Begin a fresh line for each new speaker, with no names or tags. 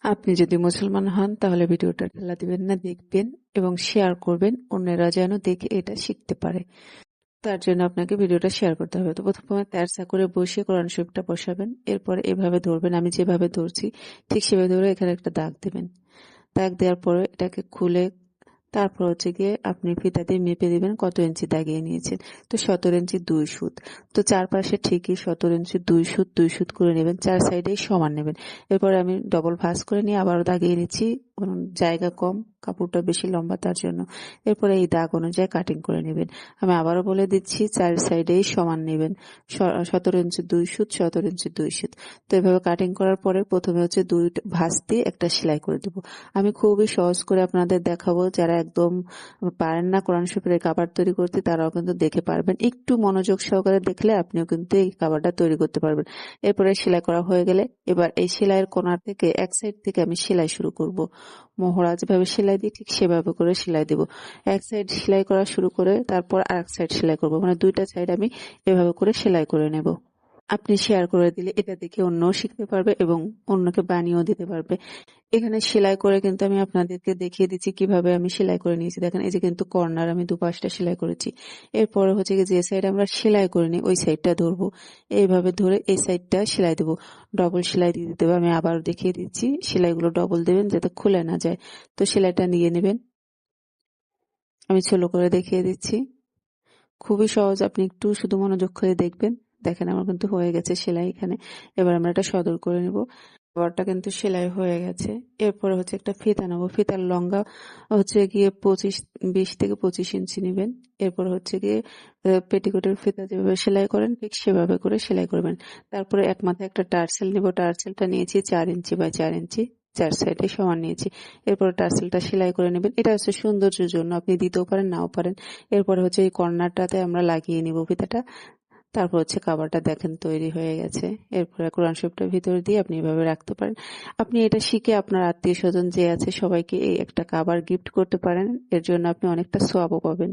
আপনি যদি মুসলমান হন তাহলে ভিডিওটা ঢেলা দিবেন না, দেখবেন এবং শেয়ার করবেন, অন্যেরা যেন দেখে এটা শিখতে পারে। তার জন্য আপনাকে ভিডিওটা শেয়ার করতে হবে। তো প্রথমে তেরসা করে বসিয়ে কোরআন শরীফটা বসাবেন, এরপরে এভাবে ধরবেন, আমি যেভাবে ধরছি ঠিক সেভাবে ধরে এখানে একটা দাগ দেবেন। দাগ দেওয়ার পরে এটাকে খুলে তারপর হচ্ছে গিয়ে আপনি ফিতা দিয়ে মেপে দিবেন কত ইঞ্চি দাগিয়ে নিয়েছেন। তো 17 ইঞ্চি 2 সুত। তো চারপাশে ঠিকই 17 ইঞ্চি 2 সুত করে নেবেন, চার সাইডেই সমান নেবেন। এরপরে আমি ডবল ভাঁজ করে নিয়ে আবারও দাগিয়ে নিচ্ছি, কারণ জায়গা কম, কাপড়টা বেশি লম্বা তার জন্য। এরপরে এই দাগ অনুযায়ী কাটিং করে নেবেন। আমি আবারও বলে দিচ্ছি, চার সাইডেই সমান নেবেন, 17 ইঞ্চি 2 সুত, 17 ইঞ্চি 2 সুত। তো এভাবে কাটিং করার পরে প্রথমে হচ্ছে দুই ভাঁজ দিয়ে একটা সেলাই করে দেবো। আমি খুবই সহজ করে আপনাদের দেখাবো, যারা একদম পারেন না কোরআন শরীফের কাভার তৈরি করতে তারাও কিন্তু দেখে পারবেন। একটু মনোযোগ সহকারে দেখলে আপনিও কিন্তু এই কাভারটা তৈরি করতে পারবেন। এরপরে সেলাই করা হয়ে গেলে এবার এই সেলাইয়ের কোণা থেকে এক সাইড থেকে আমি সেলাই শুরু করব। মহড়া যেভাবে সেলাই দিই ঠিক সেভাবে করে সেলাই দেব। এক সাইড সেলাই করা শুরু করে তারপর আরেক সাইড সেলাই করব, মানে দুইটা সাইড আমি এভাবে করে সেলাই করে নেব। আপনি শেয়ার করে দিলে এটা দেখে অন্যও শিখতে পারবে এবং অন্যকে বানিয়েও দিতে পারবে। এখানে সেলাই করে কিন্তু আমি আপনাদেরকে দেখিয়ে দিচ্ছি কিভাবে আমি সেলাই করে নিয়েছি। দেখেন এই যে কিন্তু কর্নার আমি দুপাশটা সেলাই করেছি। এরপরে হচ্ছে যে সাইড আমরা সেলাই করে নিই ওই সাইডটা ধরবো, এইভাবে ধরে এই সাইডটা সেলাই দেবো। ডবল সেলাই দিয়ে দিতে হবে, আমি আবার দেখিয়ে দিচ্ছি। সেলাইগুলো ডবল দেবেন যাতে খুলে না যায়। তো সেলাইটা নিয়ে নেবেন, আমি ছোলো করে দেখিয়ে দিচ্ছি। খুবই সহজ, আপনি একটু শুধু মনোযোগ করে দেখবেন। দেখেন আমার কিন্তু হয়ে গেছে সেলাই এখানে। এবার আমরা এটা সদর করে নিব। বরটা কিন্তু সেলাই হয়ে গেছে। এরপরে হচ্ছে একটা ফিতা নেবো, ফিতার লম্বা হচ্ছে গিয়ে 20 থেকে 25 ইঞ্চি নেবেন। এরপর হচ্ছে গিয়ে পেটিকোটের ফিতা যেভাবে সেলাই করেন ঠিক সেভাবে করে সেলাই করবেন। তারপরে এক মাথায় একটা টার্সেল নিব, টার্সেলটা নিয়েছি 4 ইঞ্চি বাই 4 ইঞ্চি, চার সাইডে সমান নিয়েছি। এরপর টার্সেলটা সেলাই করে নেবেন, এটা হচ্ছে সৌন্দর্যের জন্য, আপনি দিতেও পারেন নাও পারেন। এরপরে হচ্ছে এই কর্নারটাতে আমরা লাগিয়ে নিব ফিতাটা। তারপর হচ্ছে কাভারটা দেখেন তৈরি হয়ে গেছে। এরপরে কোরআন শরীফটার ভিতরে দিয়ে আপনি এভাবে রাখতে পারেন। আপনি এটা শিখে আপনার আত্মীয় স্বজন যে আছে সবাইকে এই একটা কাভার গিফট করতে পারেন, এর জন্য আপনি অনেকটা সওয়াবও পাবেন।